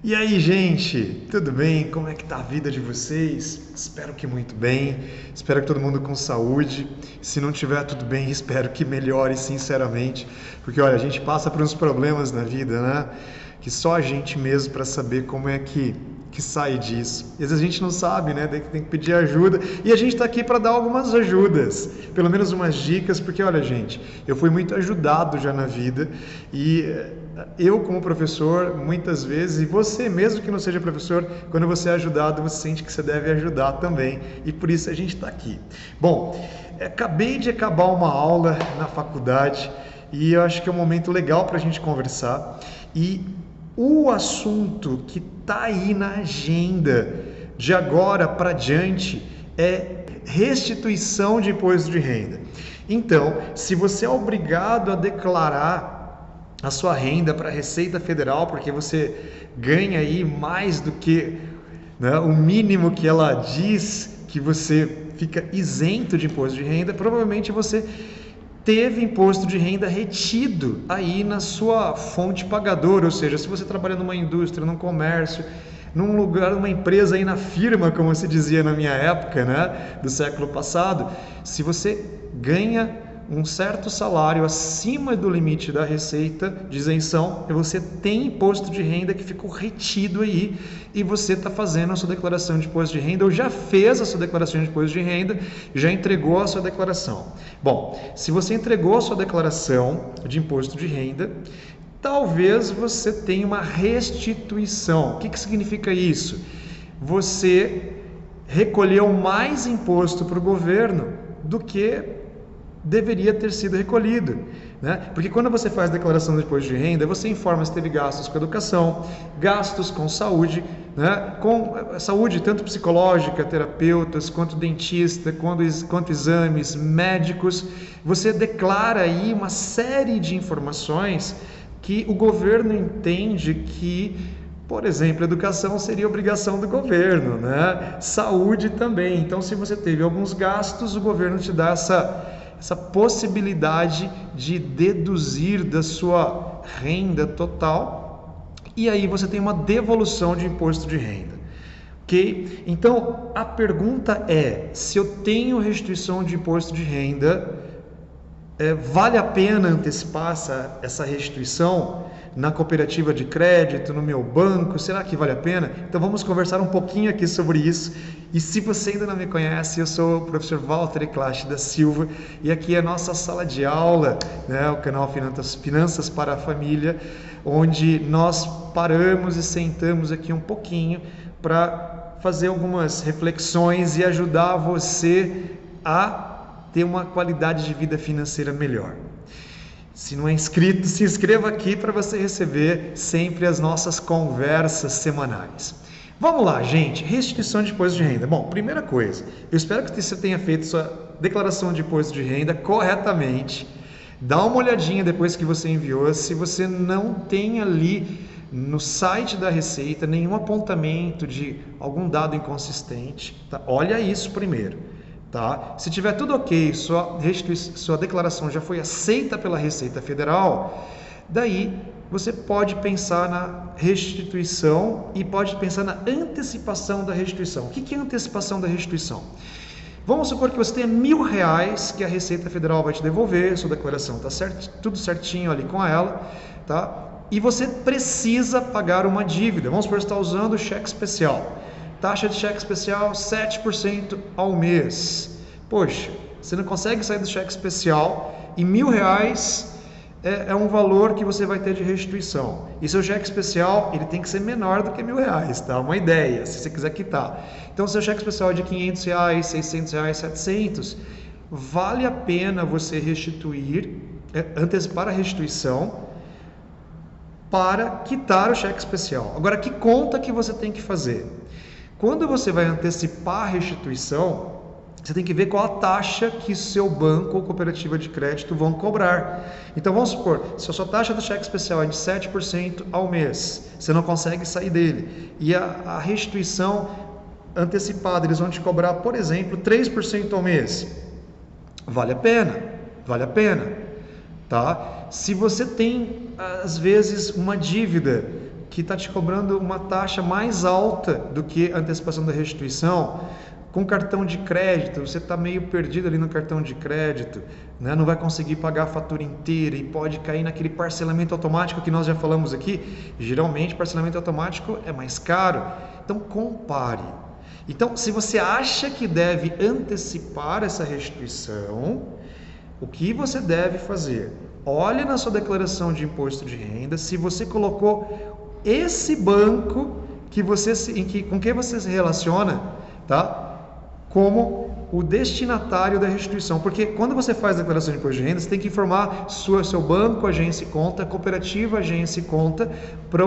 E aí, gente, tudo bem? Como é que tá a vida de vocês? Espero que muito bem. Espero que todo mundo com saúde. Se não tiver tudo bem, espero que melhore sinceramente, porque olha, a gente passa por uns problemas na vida, né? Que só a gente mesmo para saber como é que sai disso. E às vezes a gente não sabe, né? Tem que pedir ajuda. E a gente está aqui para dar algumas ajudas, pelo menos umas dicas, porque olha, gente, eu fui muito ajudado já na vida e eu, como professor, muitas vezes, e você mesmo que não seja professor, quando você é ajudado, você sente que você deve ajudar também, e por isso a gente está aqui. Bom, acabei de acabar uma aula na faculdade, e eu acho que é um momento legal para a gente conversar, e o assunto que está aí na agenda de agora para diante é restituição de imposto de renda. Então, se você é obrigado a declarar a sua renda para a Receita Federal, porque você ganha aí mais do que, né, o mínimo que ela diz que você fica isento de imposto de renda, provavelmente você teve imposto de renda retido aí na sua fonte pagadora, ou seja, se você trabalha numa indústria, num comércio, num lugar, numa empresa aí na firma, como se dizia na minha época, né, do século passado, se você ganha um certo salário acima do limite da receita de isenção, você tem imposto de renda que ficou retido aí e você está fazendo a sua declaração de imposto de renda ou já fez a sua declaração de imposto de renda, já entregou a sua declaração. Bom, se você entregou a sua declaração de imposto de renda, talvez você tenha uma restituição. O que significa isso? Você recolheu mais imposto para o governo do que deveria ter sido recolhido, né? Porque quando você faz a declaração de imposto de renda, você informa se teve gastos com educação, gastos com saúde, né? Com saúde tanto psicológica, terapeutas, quanto dentista, quanto exames médicos. Você declara aí uma série de informações que o governo entende que, por exemplo, educação seria obrigação do governo, né? Saúde também. Então, se você teve alguns gastos, o governo te dá essa possibilidade de deduzir da sua renda total e aí você tem uma devolução de imposto de renda. Ok? Então, a pergunta é, se eu tenho restituição de imposto de renda, vale a pena antecipar essa restituição na cooperativa de crédito, no meu banco? Será que vale a pena? Então vamos conversar um pouquinho aqui sobre isso. E se você ainda não me conhece, eu sou o professor Walter Eclache da Silva e aqui é a nossa sala de aula, né, o canal Finanças para a Família, onde nós paramos e sentamos aqui um pouquinho para fazer algumas reflexões e ajudar você a ter uma qualidade de vida financeira melhor. Se não é inscrito, se inscreva aqui para você receber sempre as nossas conversas semanais. Vamos lá, gente. Restituição de imposto de renda. Bom, primeira coisa, eu espero que você tenha feito sua declaração de imposto de renda corretamente. Dá uma olhadinha depois que você enviou. Se você não tem ali no site da Receita nenhum apontamento de algum dado inconsistente, tá? Olha isso primeiro. Tá? Se tiver tudo ok, sua declaração já foi aceita pela Receita Federal, daí você pode pensar na restituição e pode pensar na antecipação da restituição. O que é antecipação da restituição? Vamos supor que você tenha R$1.000 que a Receita Federal vai te devolver, sua declaração está tudo certinho ali com ela, tá? E você precisa pagar uma dívida. Vamos supor que você está usando o cheque especial. Taxa de cheque especial 7% ao mês. Poxa, você não consegue sair do cheque especial e R$1.000 é um valor que você vai ter de restituição. E seu cheque especial, ele tem que ser menor do que R$1.000, tá? Uma ideia, se você quiser quitar. Então, seu cheque especial é de R$500, R$600, 700, vale a pena você restituir, antecipar a restituição para quitar o cheque especial. Agora, que conta que você tem que fazer? Quando você vai antecipar a restituição, você tem que ver qual a taxa que seu banco ou cooperativa de crédito vão cobrar. Então vamos supor, se a sua taxa do cheque especial é de 7% ao mês, você não consegue sair dele, e a restituição antecipada, eles vão te cobrar, por exemplo, 3% ao mês. Vale a pena, tá? Se você tem, às vezes, uma dívida que está te cobrando uma taxa mais alta do que a antecipação da restituição, com cartão de crédito, você está meio perdido ali no cartão de crédito, né? Não vai conseguir pagar a fatura inteira e pode cair naquele parcelamento automático que nós já falamos aqui. Geralmente, parcelamento automático é mais caro. Então, compare. Então, se você acha que deve antecipar essa restituição, o que você deve fazer? Olhe na sua declaração de imposto de renda se você colocou esse banco com quem você se relaciona, tá? Como o destinatário da restituição, porque quando você faz a declaração de imposto de renda, você tem que informar seu banco, agência e conta, cooperativa, agência e conta, para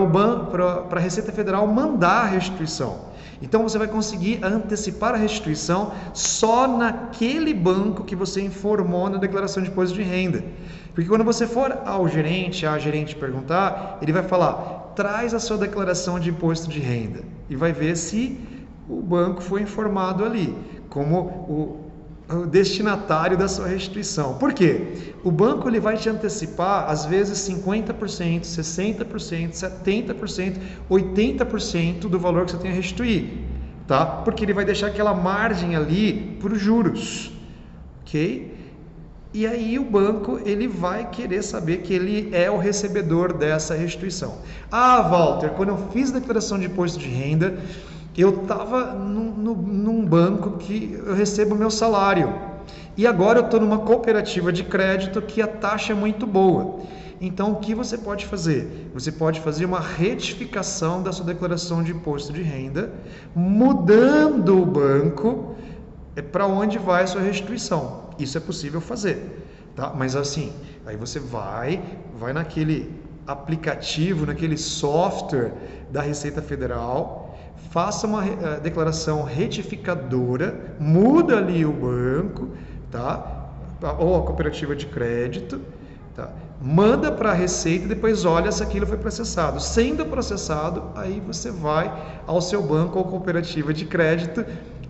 a Receita Federal mandar a restituição. Então você vai conseguir antecipar a restituição só naquele banco que você informou na declaração de imposto de renda. Porque quando você for ao gerente, a gerente perguntar, ele vai falar, traz a sua declaração de imposto de renda e vai ver se o banco foi informado ali como o destinatário da sua restituição. Por quê? O banco ele vai te antecipar às vezes 50%, 60%, 70%, 80% do valor que você tem a restituir, tá? Porque ele vai deixar aquela margem ali para os juros, ok? E aí o banco ele vai querer saber que ele é o recebedor dessa restituição. Ah, Walter, quando eu fiz a declaração de imposto de renda, eu estava num banco que eu recebo meu salário. E agora eu estou numa cooperativa de crédito que a taxa é muito boa. Então, o que você pode fazer? Você pode fazer uma retificação da sua declaração de imposto de renda, mudando o banco para onde vai a sua restituição. Isso é possível fazer, tá? Mas assim, aí você vai naquele aplicativo, naquele software da Receita Federal, faça uma declaração retificadora, muda ali o banco, tá? Ou a cooperativa de crédito, tá? Manda para a Receita e depois olha se aquilo foi processado. Sendo processado, aí você vai ao seu banco ou cooperativa de crédito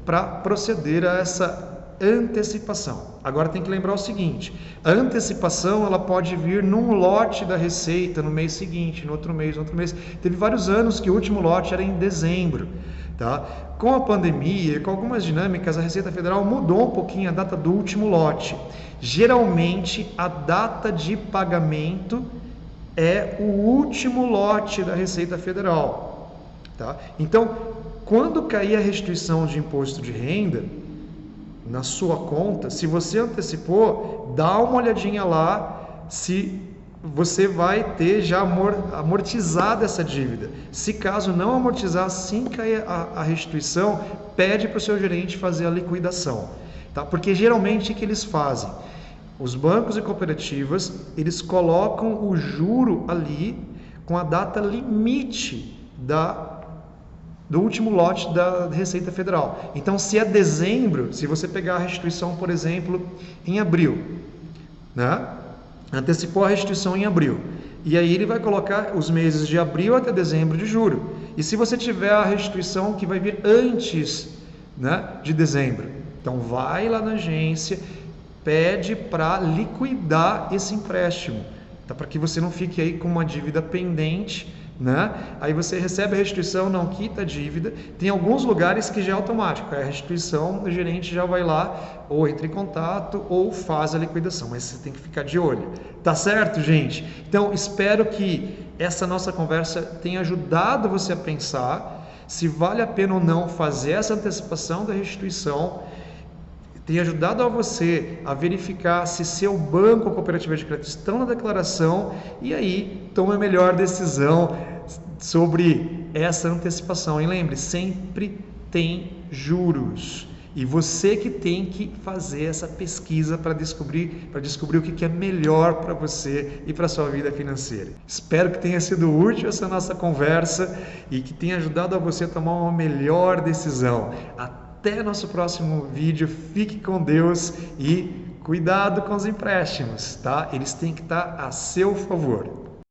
para proceder a essa antecipação. Agora tem que lembrar o seguinte, a antecipação ela pode vir num lote da Receita no mês seguinte, no outro mês. Teve vários anos que o último lote era em dezembro, tá? Com a pandemia, com algumas dinâmicas, a Receita Federal mudou um pouquinho a data do último lote. Geralmente a data de pagamento é o último lote da Receita Federal, tá? Então, quando cair a restituição de imposto de renda na sua conta, se você antecipou, dá uma olhadinha lá se você vai ter já amortizado essa dívida. Se caso não amortizar, assim cair a restituição, pede para o seu gerente fazer a liquidação, tá? Porque geralmente o que eles fazem? Os bancos e cooperativas, eles colocam o juro ali com a data limite do último lote da Receita Federal. Então, se é dezembro, se você pegar a restituição, por exemplo, em abril, né? Antecipou a restituição em abril, e aí ele vai colocar os meses de abril até dezembro de juro. E se você tiver a restituição que vai vir antes, né, de dezembro, então vai lá na agência, pede para liquidar esse empréstimo, tá? Para que você não fique aí com uma dívida pendente, né? Aí você recebe a restituição, não quita a dívida. Tem alguns lugares que já é automático, a restituição, o gerente já vai lá, ou entra em contato, ou faz a liquidação, mas você tem que ficar de olho, tá certo, gente? Então, espero que essa nossa conversa tenha ajudado você a pensar se vale a pena ou não fazer essa antecipação da restituição, tenha ajudado a você a verificar se seu banco ou cooperativa de crédito estão na declaração e aí tome a melhor decisão sobre essa antecipação. E lembre, sempre tem juros. E você que tem que fazer essa pesquisa para descobrir o que é melhor para você e para a sua vida financeira. Espero que tenha sido útil essa nossa conversa e que tenha ajudado a você a tomar uma melhor decisão. Até nosso próximo vídeo, fique com Deus e cuidado com os empréstimos, tá? Eles têm que estar a seu favor.